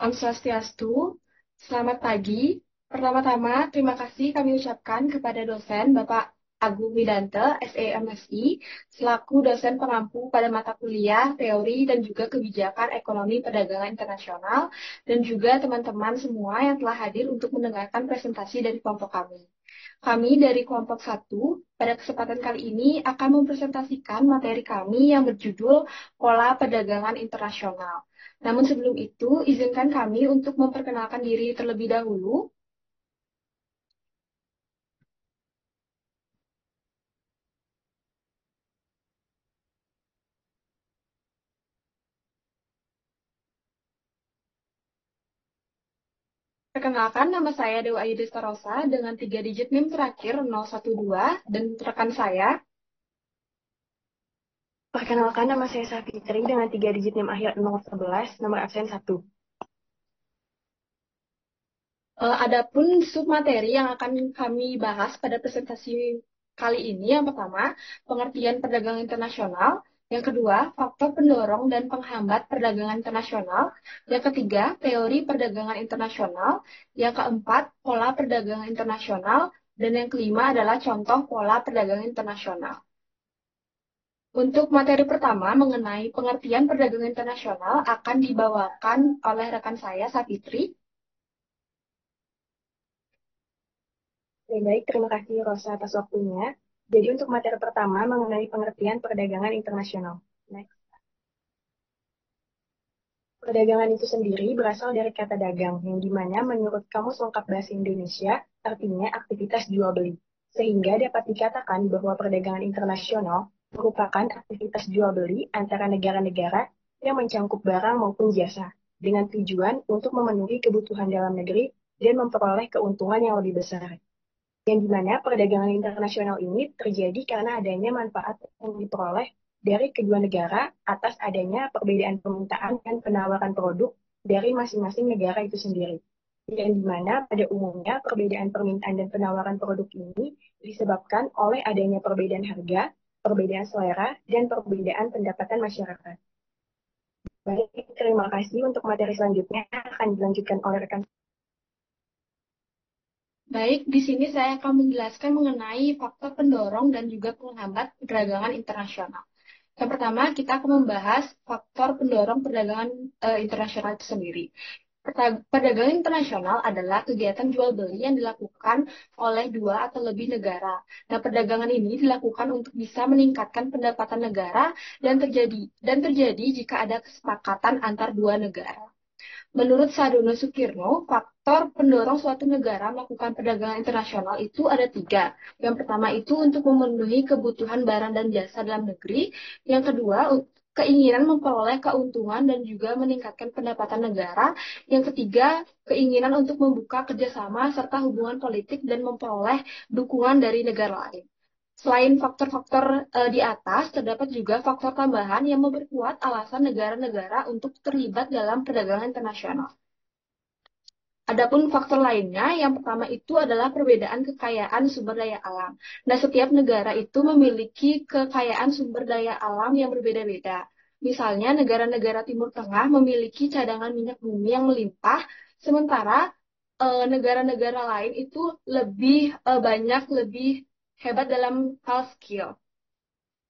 Om Swastiastu, selamat pagi. Pertama-tama, terima kasih kami ucapkan kepada dosen Bapak Agung Widante, SEMSI, selaku dosen pengampu pada mata kuliah, teori, dan juga kebijakan ekonomi perdagangan internasional, dan juga teman-teman semua yang telah hadir untuk mendengarkan presentasi dari kelompok kami. Kami dari kelompok satu pada kesempatan kali ini akan mempresentasikan materi kami yang berjudul Pola Perdagangan Internasional. Namun sebelum itu, izinkan kami untuk memperkenalkan diri terlebih dahulu. Perkenalkan, nama saya Dewa Ayu Destarosa dengan 3 digit NIM terakhir 012 dan rekan saya. Perkenalkan, nama saya Safitri dengan 3 digit NIM akhir 011, nomor absen 1. Adapun submateri yang akan kami bahas pada presentasi kali ini, yang pertama, pengertian perdagangan internasional. Yang kedua, faktor pendorong dan penghambat perdagangan internasional. Yang ketiga, teori perdagangan internasional. Yang keempat, pola perdagangan internasional. Dan yang kelima adalah contoh pola perdagangan internasional. Untuk materi pertama mengenai pengertian perdagangan internasional akan dibawakan oleh rekan saya, Sapitri. Baik, terima kasih Rosa atas waktunya. Jadi untuk materi pertama mengenai pengertian perdagangan internasional. Next. Perdagangan itu sendiri berasal dari kata dagang, yang dimana menurut Kamus Lengkap Bahasa Indonesia, artinya aktivitas jual beli. Sehingga dapat dikatakan bahwa perdagangan internasional merupakan aktivitas jual beli antara negara-negara yang mencangkup barang maupun jasa, dengan tujuan untuk memenuhi kebutuhan dalam negeri dan memperoleh keuntungan yang lebih besar. Yang dimana perdagangan internasional ini terjadi karena adanya manfaat yang diperoleh dari kedua negara atas adanya perbedaan permintaan dan penawaran produk dari masing-masing negara itu sendiri. Yang dimana pada umumnya perbedaan permintaan dan penawaran produk ini disebabkan oleh adanya perbedaan harga, perbedaan selera, dan perbedaan pendapatan masyarakat. Baik, terima kasih. Untuk materi selanjutnya akan dilanjutkan oleh rekan. Baik, di sini saya akan menjelaskan mengenai faktor pendorong dan juga penghambat perdagangan internasional. Yang pertama, kita akan membahas faktor pendorong perdagangan internasional itu sendiri. Perdagangan internasional adalah kegiatan jual beli yang dilakukan oleh dua atau lebih negara. Nah, perdagangan ini dilakukan untuk bisa meningkatkan pendapatan negara dan terjadi jika ada kesepakatan antar dua negara. Menurut Sadono Sukirno, faktor pendorong suatu negara melakukan perdagangan internasional itu ada tiga. Yang pertama itu untuk memenuhi kebutuhan barang dan jasa dalam negeri. Yang kedua, keinginan memperoleh keuntungan dan juga meningkatkan pendapatan negara. Yang ketiga, keinginan untuk membuka kerjasama serta hubungan politik dan memperoleh dukungan dari negara lain. Selain faktor-faktor di atas, terdapat juga faktor tambahan yang memperkuat alasan negara-negara untuk terlibat dalam perdagangan internasional. Adapun faktor lainnya, yang pertama itu adalah perbedaan kekayaan sumber daya alam. Nah, setiap negara itu memiliki kekayaan sumber daya alam yang berbeda-beda. Misalnya, negara-negara Timur Tengah memiliki cadangan minyak bumi yang melimpah, sementara negara-negara lain itu lebih banyak, lebih hebat dalam hal skill.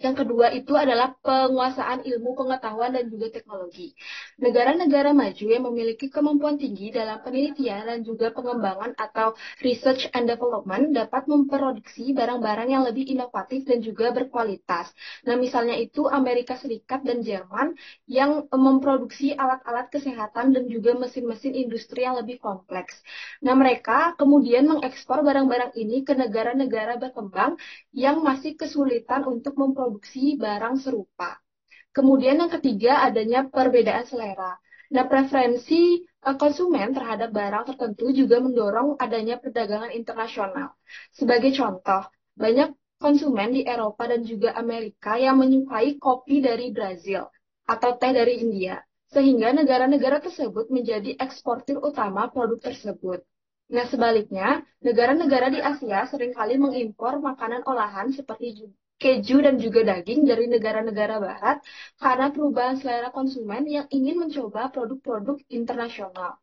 Yang kedua itu adalah penguasaan ilmu pengetahuan dan juga teknologi. Negara-negara maju yang memiliki kemampuan tinggi dalam penelitian dan juga pengembangan atau research and development dapat memproduksi barang-barang yang lebih inovatif dan juga berkualitas. Nah, misalnya itu Amerika Serikat dan Jerman yang memproduksi alat-alat kesehatan dan juga mesin-mesin industri yang lebih kompleks. Nah, mereka kemudian mengekspor barang-barang ini ke negara-negara berkembang yang masih kesulitan untuk memproduksi barang serupa. Kemudian yang ketiga adanya perbedaan selera. Nah, preferensi konsumen terhadap barang tertentu juga mendorong adanya perdagangan internasional. Sebagai contoh, banyak konsumen di Eropa dan juga Amerika yang menyukai kopi dari Brazil atau teh dari India, sehingga negara-negara tersebut menjadi eksportir utama produk tersebut. Nah, sebaliknya, negara-negara di Asia seringkali mengimpor makanan olahan seperti keju dan juga daging dari negara-negara barat karena perubahan selera konsumen yang ingin mencoba produk-produk internasional.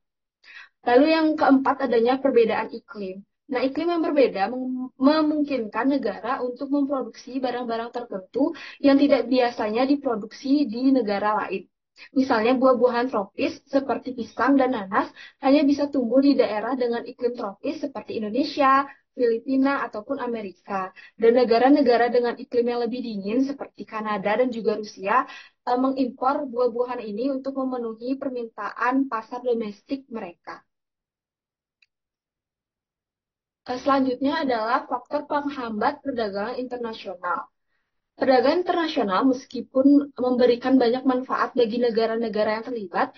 Lalu yang keempat adanya perbedaan iklim. Nah, iklim yang berbeda memungkinkan negara untuk memproduksi barang-barang tertentu yang tidak biasanya diproduksi di negara lain. Misalnya buah-buahan tropis seperti pisang dan nanas hanya bisa tumbuh di daerah dengan iklim tropis seperti Indonesia, Filipina, ataupun Amerika. Dan negara-negara dengan iklim yang lebih dingin seperti Kanada dan juga Rusia mengimpor buah-buahan ini untuk memenuhi permintaan pasar domestik mereka. Selanjutnya adalah faktor penghambat perdagangan internasional. Perdagangan internasional meskipun memberikan banyak manfaat bagi negara-negara yang terlibat,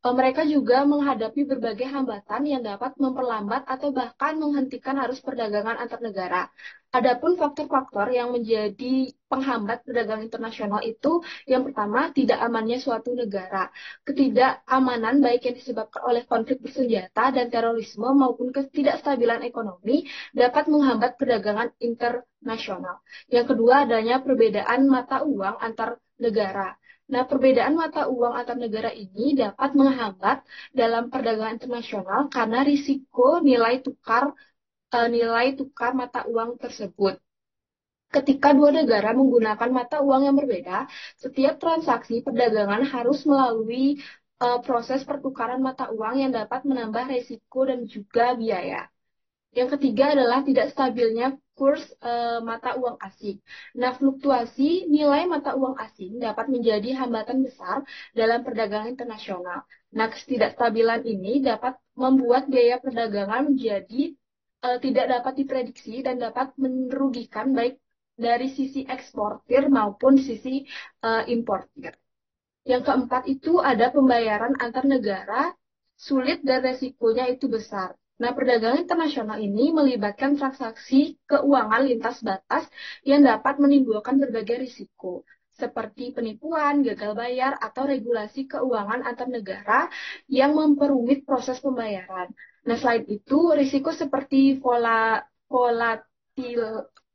mereka juga menghadapi berbagai hambatan yang dapat memperlambat atau bahkan menghentikan arus perdagangan antar negara. Adapun faktor-faktor yang menjadi penghambat perdagangan internasional itu, yang pertama, tidak amannya suatu negara. Ketidakamanan baik yang disebabkan oleh konflik bersenjata dan terorisme maupun ketidakstabilan ekonomi dapat menghambat perdagangan internasional. Yang kedua, adanya perbedaan mata uang antar negara. Nah, perbedaan mata uang antar negara ini dapat menghambat dalam perdagangan internasional karena risiko nilai tukar mata uang tersebut. Ketika dua negara menggunakan mata uang yang berbeda, setiap transaksi perdagangan harus melalui proses pertukaran mata uang yang dapat menambah risiko dan juga biaya. Yang ketiga adalah tidak stabilnya kurs mata uang asing. Nah, fluktuasi nilai mata uang asing dapat menjadi hambatan besar dalam perdagangan internasional. Nah, ketidakstabilan ini dapat membuat biaya perdagangan menjadi tidak dapat diprediksi dan dapat merugikan baik dari sisi eksportir maupun sisi importir. Yang keempat itu ada pembayaran antar negara sulit dan resikonya itu besar. Nah, perdagangan internasional ini melibatkan transaksi keuangan lintas batas yang dapat menimbulkan berbagai risiko, seperti penipuan, gagal bayar, atau regulasi keuangan antar negara yang memperumit proses pembayaran. Nah, selain itu, risiko seperti volatil,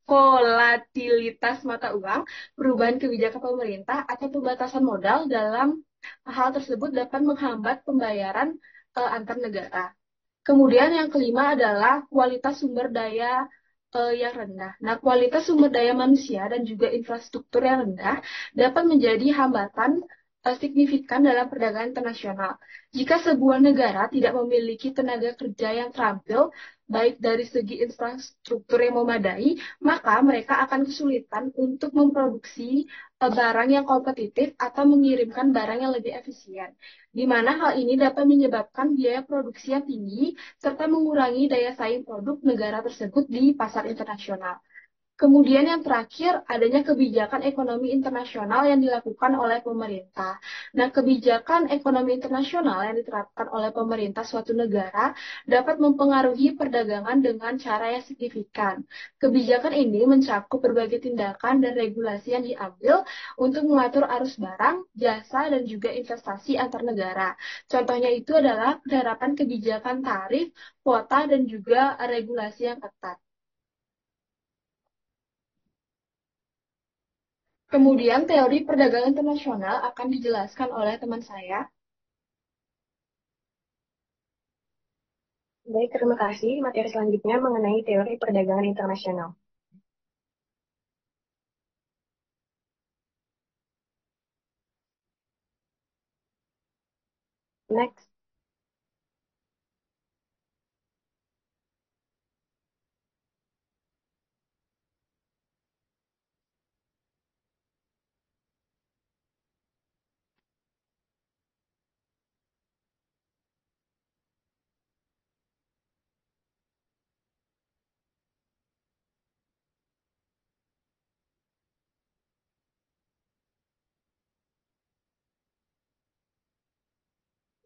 volatilitas mata uang, perubahan kebijakan pemerintah, atau pembatasan modal dalam hal tersebut dapat menghambat pembayaran antar negara. Kemudian yang kelima adalah kualitas sumber daya yang rendah. Nah, kualitas sumber daya manusia dan juga infrastruktur yang rendah dapat menjadi hambatan signifikan dalam perdagangan internasional. Jika sebuah negara tidak memiliki tenaga kerja yang terampil, baik dari segi infrastruktur yang memadai, maka mereka akan kesulitan untuk memproduksi barang yang kompetitif atau mengirimkan barang yang lebih efisien, di mana hal ini dapat menyebabkan biaya produksi yang tinggi serta mengurangi daya saing produk negara tersebut di pasar internasional. Kemudian yang terakhir, adanya kebijakan ekonomi internasional yang dilakukan oleh pemerintah. Nah, kebijakan ekonomi internasional yang diterapkan oleh pemerintah suatu negara dapat mempengaruhi perdagangan dengan cara yang signifikan. Kebijakan ini mencakup berbagai tindakan dan regulasi yang diambil untuk mengatur arus barang, jasa, dan juga investasi antar negara. Contohnya itu adalah penerapan kebijakan tarif, kuota, dan juga regulasi yang ketat. Kemudian teori perdagangan internasional akan dijelaskan oleh teman saya. Baik, terima kasih. Materi selanjutnya mengenai teori perdagangan internasional. Next.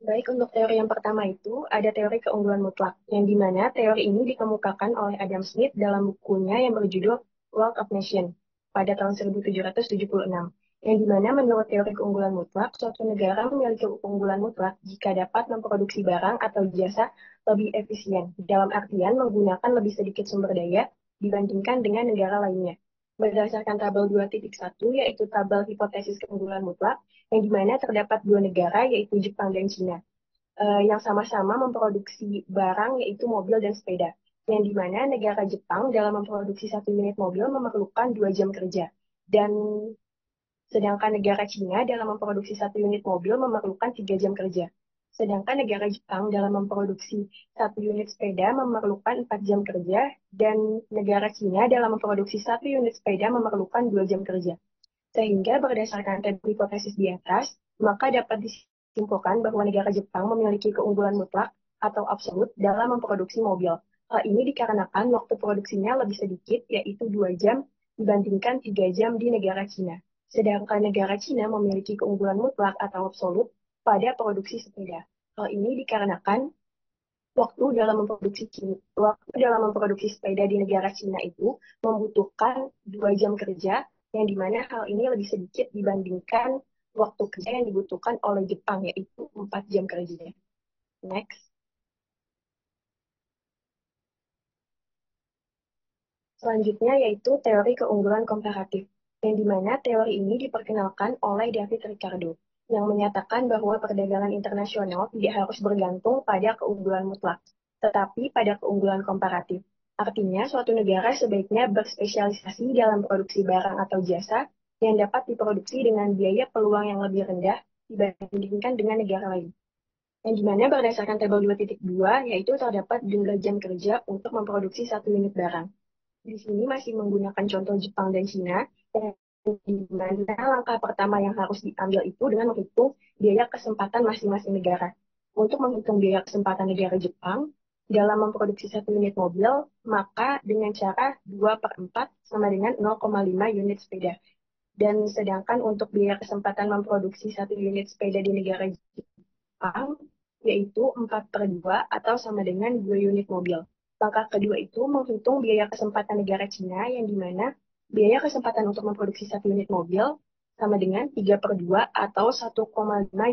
Baik, untuk teori yang pertama itu ada teori keunggulan mutlak, yang dimana teori ini dikemukakan oleh Adam Smith dalam bukunya yang berjudul Wealth of Nations pada tahun 1776, yang dimana menurut teori keunggulan mutlak, suatu negara memiliki keunggulan mutlak jika dapat memproduksi barang atau jasa lebih efisien, dalam artian menggunakan lebih sedikit sumber daya dibandingkan dengan negara lainnya. berdasarkan tabel 2.1, yaitu tabel hipotesis keunggulan mutlak, yang dimana terdapat dua negara, yaitu Jepang dan Cina, yang sama-sama memproduksi barang, yaitu mobil dan sepeda. Yang dimana negara Jepang dalam memproduksi satu unit mobil memerlukan 2 jam kerja. Dan sedangkan negara Cina dalam memproduksi satu unit mobil memerlukan 3 jam kerja. Sedangkan negara Jepang dalam memproduksi satu unit sepeda memerlukan 4 jam kerja, dan negara Cina dalam memproduksi satu unit sepeda memerlukan 2 jam kerja. Sehingga berdasarkan hipotesis di atas, maka dapat disimpulkan bahwa negara Jepang memiliki keunggulan mutlak atau absolut dalam memproduksi mobil. Hal ini dikarenakan waktu produksinya lebih sedikit, yaitu 2 jam, dibandingkan 3 jam di negara Cina. Sedangkan negara Cina memiliki keunggulan mutlak atau absolut pada produksi sepeda. Hal ini dikarenakan waktu dalam memproduksi sepeda di negara Cina itu membutuhkan 2 jam kerja, yang dimana hal ini lebih sedikit dibandingkan waktu kerja yang dibutuhkan oleh Jepang, yaitu 4 jam kerja. Next. Selanjutnya yaitu teori keunggulan komparatif, yang dimana teori ini diperkenalkan oleh David Ricardo, yang menyatakan bahwa perdagangan internasional tidak harus bergantung pada keunggulan mutlak, tetapi pada keunggulan komparatif. Artinya, suatu negara sebaiknya berspesialisasi dalam produksi barang atau jasa yang dapat diproduksi dengan biaya peluang yang lebih rendah dibandingkan dengan negara lain. Yang dimana berdasarkan tabel 2.2, yaitu terdapat jumlah jam kerja untuk memproduksi satu unit barang. Di sini masih menggunakan contoh Jepang dan Cina, di mana langkah pertama yang harus diambil itu dengan menghitung biaya kesempatan masing-masing negara. Untuk menghitung biaya kesempatan negara Jepang dalam memproduksi satu unit mobil, maka dengan cara 2 per 4 sama dengan 0,5 unit sepeda. Dan sedangkan untuk biaya kesempatan memproduksi satu unit sepeda di negara Jepang, yaitu 4 per 2 atau sama dengan 2 unit mobil. Langkah kedua itu menghitung biaya kesempatan negara Cina, yang dimana biaya kesempatan untuk memproduksi satu unit mobil sama dengan 3 per 2 atau 1,5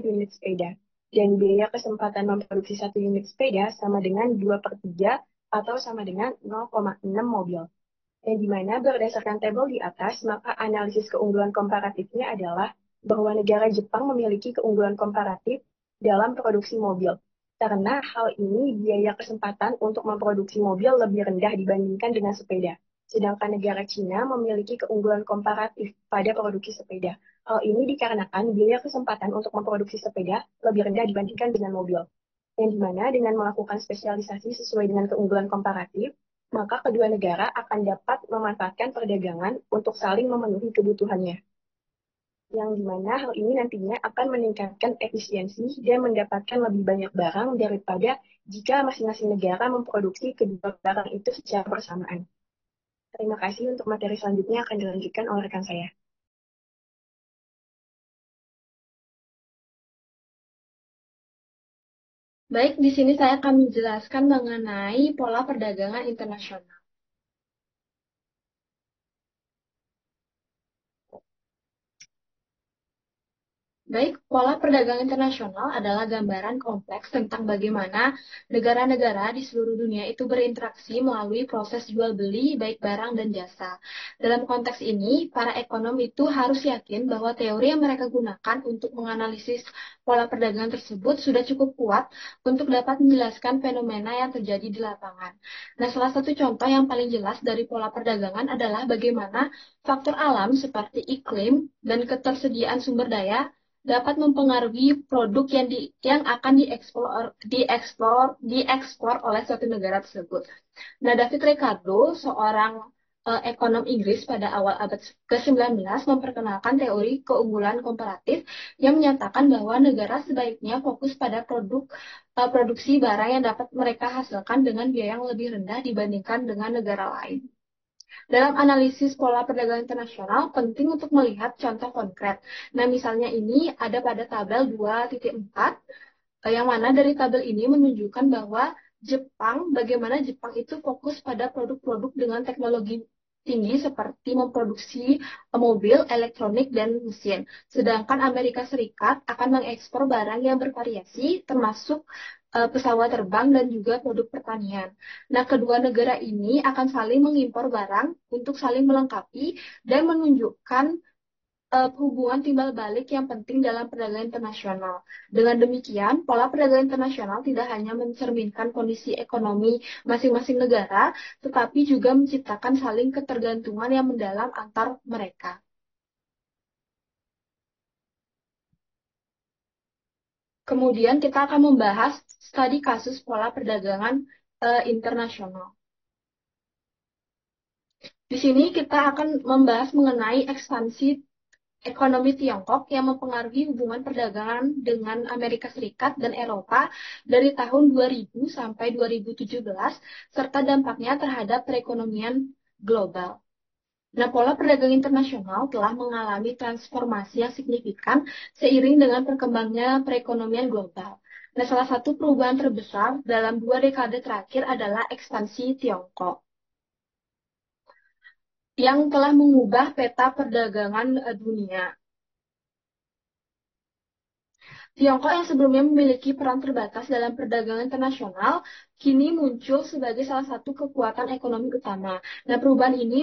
unit sepeda. Dan biaya kesempatan memproduksi satu unit sepeda sama dengan 2 per 3 atau sama dengan 0,6 mobil. Yang dimana berdasarkan tabel di atas, maka analisis keunggulan komparatifnya adalah bahwa negara Jepang memiliki keunggulan komparatif dalam produksi mobil. Karena hal ini biaya kesempatan untuk memproduksi mobil lebih rendah dibandingkan dengan sepeda. Sedangkan negara Cina memiliki keunggulan komparatif pada produksi sepeda. Hal ini dikarenakan biaya kesempatan untuk memproduksi sepeda lebih rendah dibandingkan dengan mobil. Yang dimana dengan melakukan spesialisasi sesuai dengan keunggulan komparatif, maka kedua negara akan dapat memanfaatkan perdagangan untuk saling memenuhi kebutuhannya. Yang dimana hal ini nantinya akan meningkatkan efisiensi dan mendapatkan lebih banyak barang daripada jika masing-masing negara memproduksi kedua barang itu secara bersamaan. Terima kasih. Untuk materi selanjutnya akan dilanjutkan oleh rekan saya. Baik, di sini saya akan menjelaskan mengenai pola perdagangan internasional. Baik, pola perdagangan internasional adalah gambaran kompleks tentang bagaimana negara-negara di seluruh dunia itu berinteraksi melalui proses jual beli baik barang dan jasa. Dalam konteks ini, para ekonom itu harus yakin bahwa teori yang mereka gunakan untuk menganalisis pola perdagangan tersebut sudah cukup kuat untuk dapat menjelaskan fenomena yang terjadi di lapangan. Nah, salah satu contoh yang paling jelas dari pola perdagangan adalah bagaimana faktor alam seperti iklim dan ketersediaan sumber daya dapat mempengaruhi produk yang akan diekspor oleh suatu negara tersebut. Nah, David Ricardo, seorang ekonom Inggris pada awal abad ke-19 memperkenalkan teori keunggulan komparatif yang menyatakan bahwa negara sebaiknya fokus pada produksi barang yang dapat mereka hasilkan dengan biaya yang lebih rendah dibandingkan dengan negara lain. Dalam analisis pola perdagangan internasional, penting untuk melihat contoh konkret. Nah, misalnya ini ada pada tabel 2.4, yang mana dari tabel ini menunjukkan bahwa bagaimana Jepang itu fokus pada produk-produk dengan teknologi tinggi seperti memproduksi mobil, elektronik, dan mesin. Sedangkan Amerika Serikat akan mengekspor barang yang bervariasi, termasuk pesawat terbang dan juga produk pertanian. Nah, kedua negara ini akan saling mengimpor barang untuk saling melengkapi dan menunjukkan hubungan timbal balik yang penting dalam perdagangan internasional. Dengan demikian, pola perdagangan internasional tidak hanya mencerminkan kondisi ekonomi masing-masing negara, tetapi juga menciptakan saling ketergantungan yang mendalam antar mereka. Kemudian kita akan membahas studi kasus pola perdagangan internasional. Di sini kita akan membahas mengenai ekspansi ekonomi Tiongkok yang mempengaruhi hubungan perdagangan dengan Amerika Serikat dan Eropa dari tahun 2000 sampai 2017, serta dampaknya terhadap perekonomian global. Nah, pola perdagangan internasional telah mengalami transformasi yang signifikan seiring dengan perkembangnya perekonomian global. Nah, salah satu perubahan terbesar dalam 2 dekade terakhir adalah ekspansi Tiongkok yang telah mengubah peta perdagangan dunia. Tiongkok yang sebelumnya memiliki peran terbatas dalam perdagangan internasional, kini muncul sebagai salah satu kekuatan ekonomi utama. Nah, perubahan ini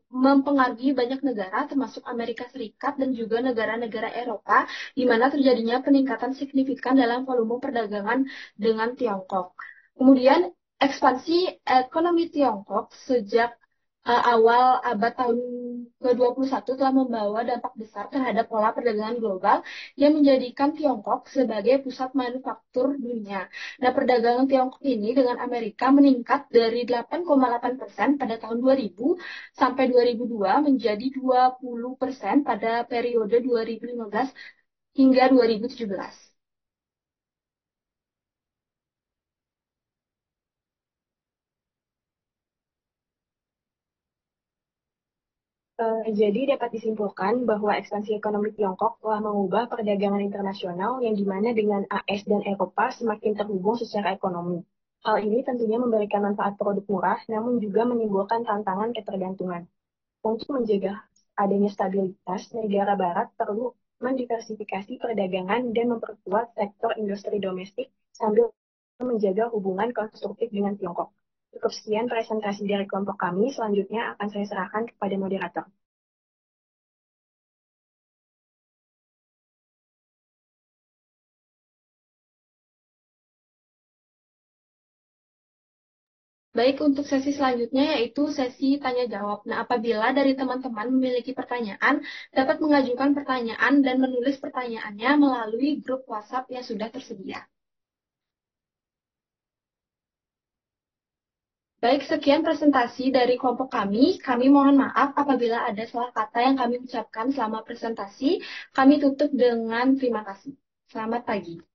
mempengaruhi banyak negara, termasuk Amerika Serikat dan juga negara-negara Eropa, di mana terjadinya peningkatan signifikan dalam volume perdagangan dengan Tiongkok. Kemudian, ekspansi ekonomi Tiongkok sejak awal abad tahun ke-21 telah membawa dampak besar terhadap pola perdagangan global yang menjadikan Tiongkok sebagai pusat manufaktur dunia. Nah, perdagangan Tiongkok ini dengan Amerika meningkat dari 8,8% pada tahun 2000 sampai 2002 menjadi 20% pada periode 2015 hingga 2017. Jadi dapat disimpulkan bahwa ekspansi ekonomi Tiongkok telah mengubah perdagangan internasional yang dimana dengan AS dan Eropa semakin terhubung secara ekonomi. Hal ini tentunya memberikan manfaat produk murah, namun juga menimbulkan tantangan ketergantungan. Untuk menjaga adanya stabilitas, negara barat perlu mendiversifikasi perdagangan dan memperkuat sektor industri domestik sambil menjaga hubungan konstruktif dengan Tiongkok. Cukup sekian presentasi dari kelompok kami, selanjutnya akan saya serahkan kepada moderator. Baik, untuk sesi selanjutnya yaitu sesi tanya jawab. Nah, apabila dari teman-teman memiliki pertanyaan, dapat mengajukan pertanyaan dan menulis pertanyaannya melalui grup WhatsApp yang sudah tersedia. Baik, sekian presentasi dari kelompok kami. Kami mohon maaf apabila ada salah kata yang kami ucapkan selama presentasi. Kami tutup dengan terima kasih. Selamat pagi.